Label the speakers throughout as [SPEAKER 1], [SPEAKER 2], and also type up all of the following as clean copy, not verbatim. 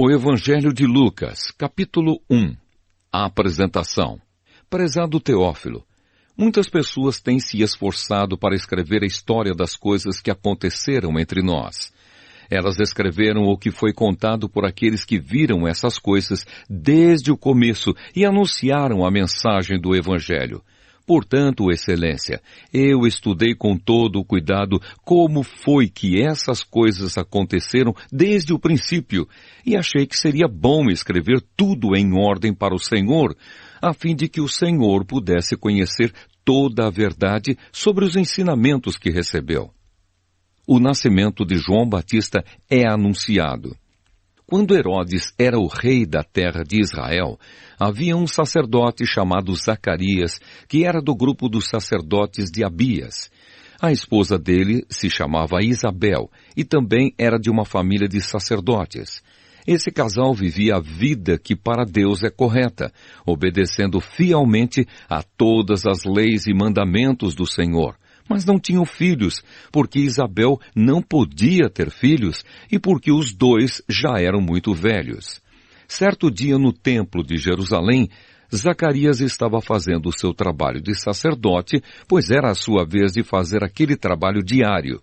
[SPEAKER 1] O Evangelho de Lucas, capítulo 1. A apresentação. Prezado Teófilo, muitas pessoas têm se esforçado para escrever a história das coisas que aconteceram entre nós. Elas escreveram o que foi contado por aqueles que viram essas coisas desde o começo e anunciaram a mensagem do Evangelho. Portanto, Excelência, eu estudei com todo o cuidado como foi que essas coisas aconteceram desde o princípio e achei que seria bom escrever tudo em ordem para o Senhor, a fim de que o Senhor pudesse conhecer toda a verdade sobre os ensinamentos que recebeu. O nascimento de João Batista é anunciado. Quando Herodes era o rei da terra de Israel, havia um sacerdote chamado Zacarias, que era do grupo dos sacerdotes de Abias. A esposa dele se chamava Isabel e também era de uma família de sacerdotes. Esse casal vivia a vida que para Deus é correta, obedecendo fielmente a todas as leis e mandamentos do Senhor. Mas não tinham filhos, porque Isabel não podia ter filhos e porque os dois já eram muito velhos. Certo dia no templo de Jerusalém, Zacarias estava fazendo o seu trabalho de sacerdote, pois era a sua vez de fazer aquele trabalho diário.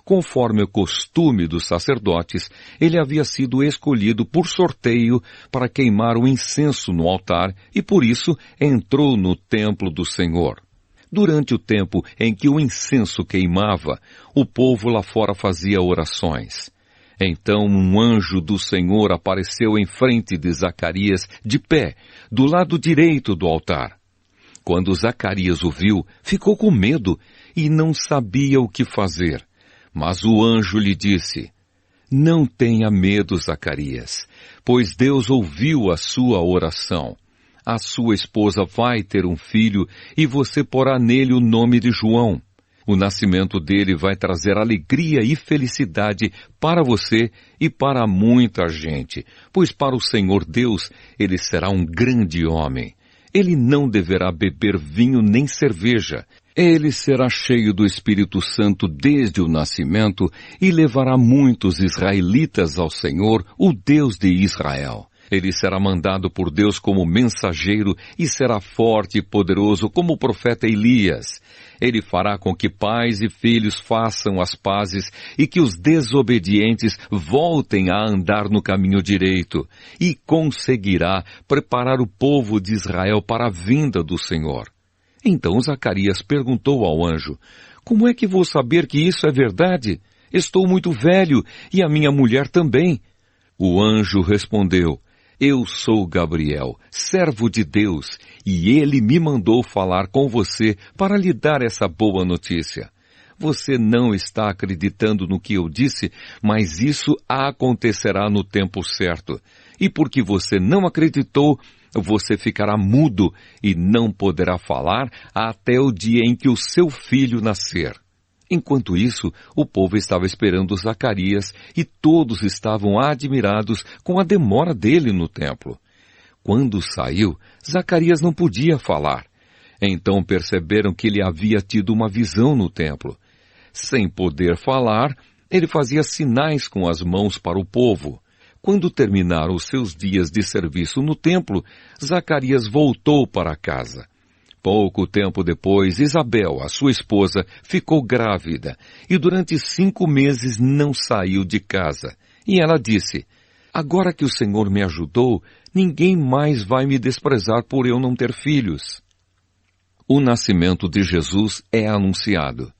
[SPEAKER 1] Conforme o costume dos sacerdotes, ele havia sido escolhido por sorteio para queimar o incenso no altar e por isso entrou no templo do Senhor. Durante o tempo em que o incenso queimava, o povo lá fora fazia orações. Então um anjo do Senhor apareceu em frente de Zacarias, de pé, do lado direito do altar. Quando Zacarias o viu, ficou com medo e não sabia o que fazer. Mas o anjo lhe disse: "Não tenha medo, Zacarias, pois Deus ouviu a sua oração. A sua esposa vai ter um filho e você porá nele o nome de João. O nascimento dele vai trazer alegria e felicidade para você e para muita gente, pois para o Senhor Deus ele será um grande homem. Ele não deverá beber vinho nem cerveja. Ele será cheio do Espírito Santo desde o nascimento e levará muitos israelitas ao Senhor, o Deus de Israel. Ele será mandado por Deus como mensageiro e será forte e poderoso como o profeta Elias. Ele fará com que pais e filhos façam as pazes e que os desobedientes voltem a andar no caminho direito e conseguirá preparar o povo de Israel para a vinda do Senhor." Então Zacarias perguntou ao anjo: "Como é que vou saber que isso é verdade? Estou muito velho e a minha mulher também." O anjo respondeu: "Eu sou Gabriel, servo de Deus, e ele me mandou falar com você para lhe dar essa boa notícia. Você não está acreditando no que eu disse, mas isso acontecerá no tempo certo. E porque você não acreditou, você ficará mudo e não poderá falar até o dia em que o seu filho nascer." Enquanto isso, o povo estava esperando Zacarias e todos estavam admirados com a demora dele no templo. Quando saiu, Zacarias não podia falar. Então perceberam que ele havia tido uma visão no templo. Sem poder falar, ele fazia sinais com as mãos para o povo. Quando terminaram os seus dias de serviço no templo, Zacarias voltou para casa. Pouco tempo depois, Isabel, a sua esposa, ficou grávida e durante 5 meses não saiu de casa. E ela disse: "Agora que o Senhor me ajudou, ninguém mais vai me desprezar por eu não ter filhos." O nascimento de Jesus é anunciado.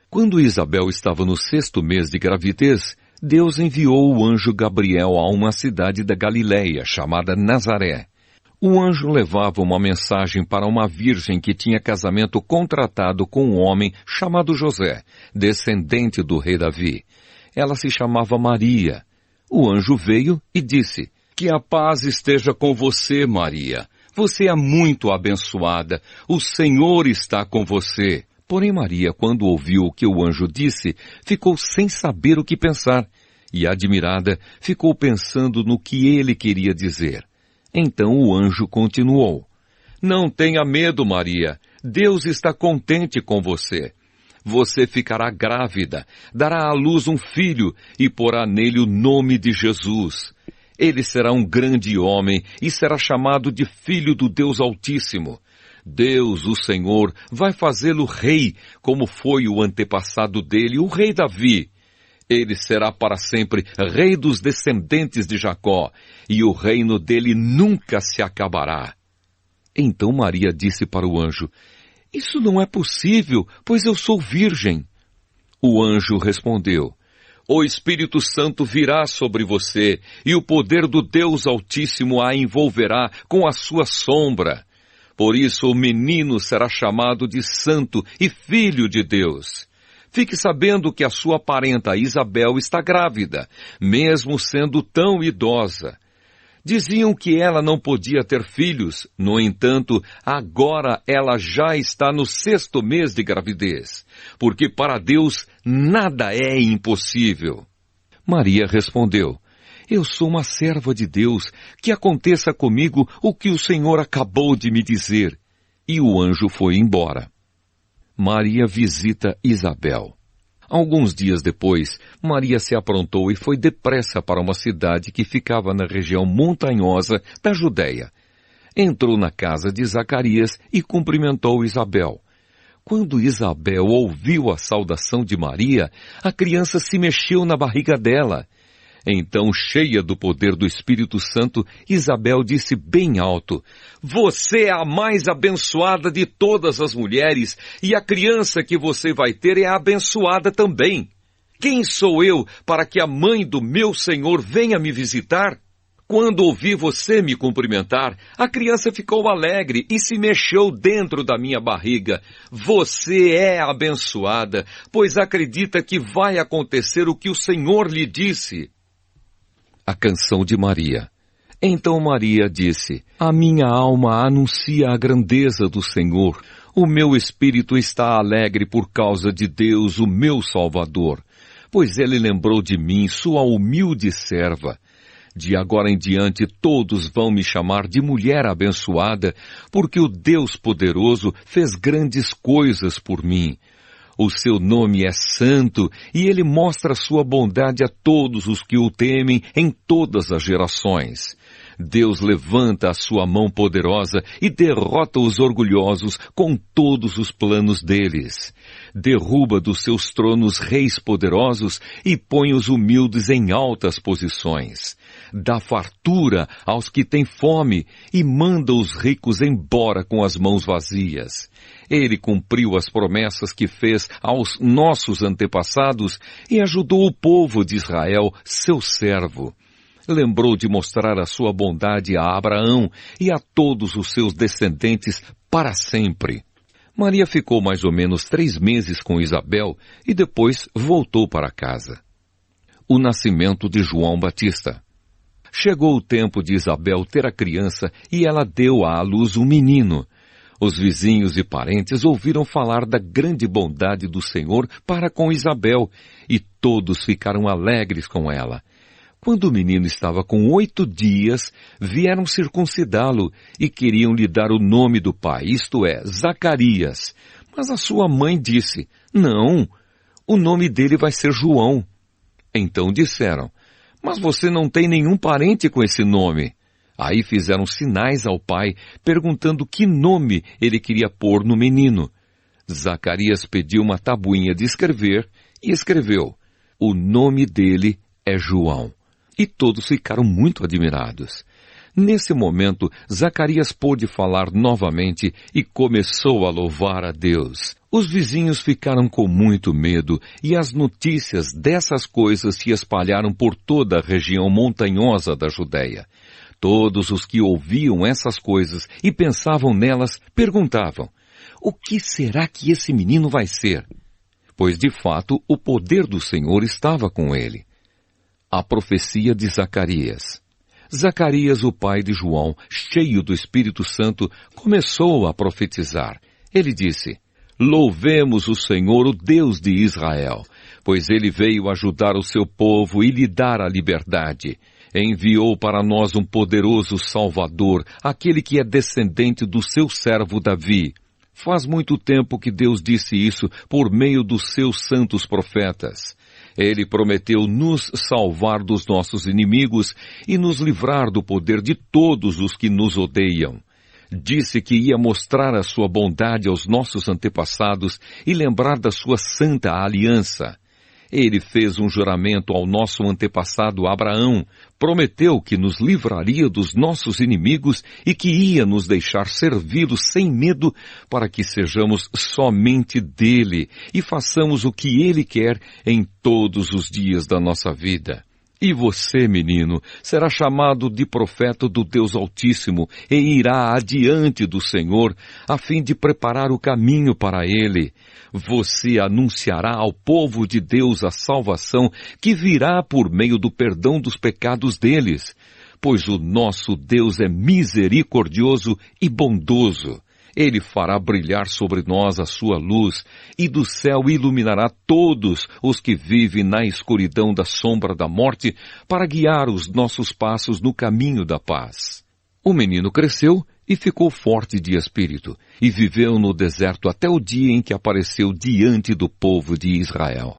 [SPEAKER 1] Quando Isabel estava no 6º mês de gravidez, Deus enviou o anjo Gabriel a uma cidade da Galileia, chamada Nazaré. O anjo levava uma mensagem para uma virgem que tinha casamento contratado com um homem chamado José, descendente do rei Davi. Ela se chamava Maria. O anjo veio e disse: "Que a paz esteja com você, Maria. Você é muito abençoada. O Senhor está com você." Porém Maria, quando ouviu o que o anjo disse, ficou sem saber o que pensar. E, admirada, ficou pensando no que ele queria dizer. Então o anjo continuou: "Não tenha medo, Maria. Deus está contente com você. Você ficará grávida, dará à luz um filho e porá nele o nome de Jesus. Ele será um grande homem e será chamado de Filho do Deus Altíssimo. Deus, o Senhor, vai fazê-lo rei, como foi o antepassado dele, o rei Davi. Ele será para sempre rei dos descendentes de Jacó, e o reino dele nunca se acabará. Então Maria disse para o anjo: Isso não é possível, pois eu sou virgem. O anjo respondeu: O Espírito Santo virá sobre você, e o poder do Deus Altíssimo a envolverá com a sua sombra. Por isso o menino será chamado de Santo e Filho de Deus. Fique sabendo que a sua parenta Isabel está grávida, mesmo sendo tão idosa. Diziam que ela não podia ter filhos, no entanto, agora ela já está no 6º mês de gravidez, porque para Deus nada é impossível. Maria respondeu: Eu sou uma serva de Deus, que aconteça comigo o que o Senhor acabou de me dizer. E o anjo foi embora. Maria visita Isabel. Alguns dias depois, Maria se aprontou e foi depressa para uma cidade que ficava na região montanhosa da Judéia. Entrou na casa de Zacarias e cumprimentou Isabel. Quando Isabel ouviu a saudação de Maria, a criança se mexeu na barriga dela. Então, cheia do poder do Espírito Santo, Isabel disse bem alto: Você é a mais abençoada de todas as mulheres, e a criança que você vai ter é abençoada também. Quem sou eu para que a mãe do meu Senhor venha me visitar? Quando ouvi você me cumprimentar, a criança ficou alegre e se mexeu dentro da minha barriga. Você é abençoada, pois acredita que vai acontecer o que o Senhor lhe disse. A canção de Maria. Então Maria disse: A minha alma anuncia a grandeza do Senhor. O meu espírito está alegre por causa de Deus, o meu Salvador, pois ele lembrou de mim, sua humilde serva. De agora em diante todos vão me chamar de mulher abençoada, porque o Deus poderoso fez grandes coisas por mim. O seu nome é santo e ele mostra sua bondade a todos os que o temem em todas as gerações. Deus levanta a sua mão poderosa e derrota os orgulhosos com todos os planos deles. Derruba dos seus tronos reis poderosos e põe os humildes em altas posições. Dá fartura aos que têm fome e manda os ricos embora com as mãos vazias. Ele cumpriu as promessas que fez aos nossos antepassados e ajudou o povo de Israel, seu servo. Lembrou de mostrar a sua bondade a Abraão e a todos os seus descendentes para sempre. Maria ficou mais ou menos 3 meses com Isabel e depois voltou para casa. O nascimento de João Batista. Chegou o tempo de Isabel ter a criança e ela deu à luz um menino. Os vizinhos e parentes ouviram falar da grande bondade do Senhor para com Isabel e todos ficaram alegres com ela. Quando o menino estava com 8 dias, vieram circuncidá-lo e queriam lhe dar o nome do pai, isto é, Zacarias. Mas a sua mãe disse: Não, o nome dele vai ser João. Então disseram: Mas você não tem nenhum parente com esse nome. Aí fizeram sinais ao pai, perguntando que nome ele queria pôr no menino. Zacarias pediu uma tabuinha de escrever e escreveu: O nome dele é João. E todos ficaram muito admirados. Nesse momento, Zacarias pôde falar novamente e começou a louvar a Deus. Os vizinhos ficaram com muito medo e as notícias dessas coisas se espalharam por toda a região montanhosa da Judéia. Todos os que ouviam essas coisas e pensavam nelas perguntavam: O que será que esse menino vai ser? Pois de fato o poder do Senhor estava com ele. A profecia de Zacarias. Zacarias, o pai de João, cheio do Espírito Santo, começou a profetizar. Ele disse: Louvemos o Senhor, o Deus de Israel, pois ele veio ajudar o seu povo e lhe dar a liberdade. Enviou para nós um poderoso Salvador, aquele que é descendente do seu servo Davi. Faz muito tempo que Deus disse isso por meio dos seus santos profetas. Ele prometeu nos salvar dos nossos inimigos e nos livrar do poder de todos os que nos odeiam. Disse que ia mostrar a sua bondade aos nossos antepassados e lembrar da sua santa aliança. Ele fez um juramento ao nosso antepassado Abraão, prometeu que nos livraria dos nossos inimigos e que ia nos deixar servi-lo sem medo para que sejamos somente dele e façamos o que ele quer em todos os dias da nossa vida. E você, menino, será chamado de profeta do Deus Altíssimo e irá adiante do Senhor, a fim de preparar o caminho para ele. Você anunciará ao povo de Deus a salvação que virá por meio do perdão dos pecados deles, pois o nosso Deus é misericordioso e bondoso. Ele fará brilhar sobre nós a sua luz, e do céu iluminará todos os que vivem na escuridão da sombra da morte, para guiar os nossos passos no caminho da paz. O menino cresceu e ficou forte de espírito, e viveu no deserto até o dia em que apareceu diante do povo de Israel.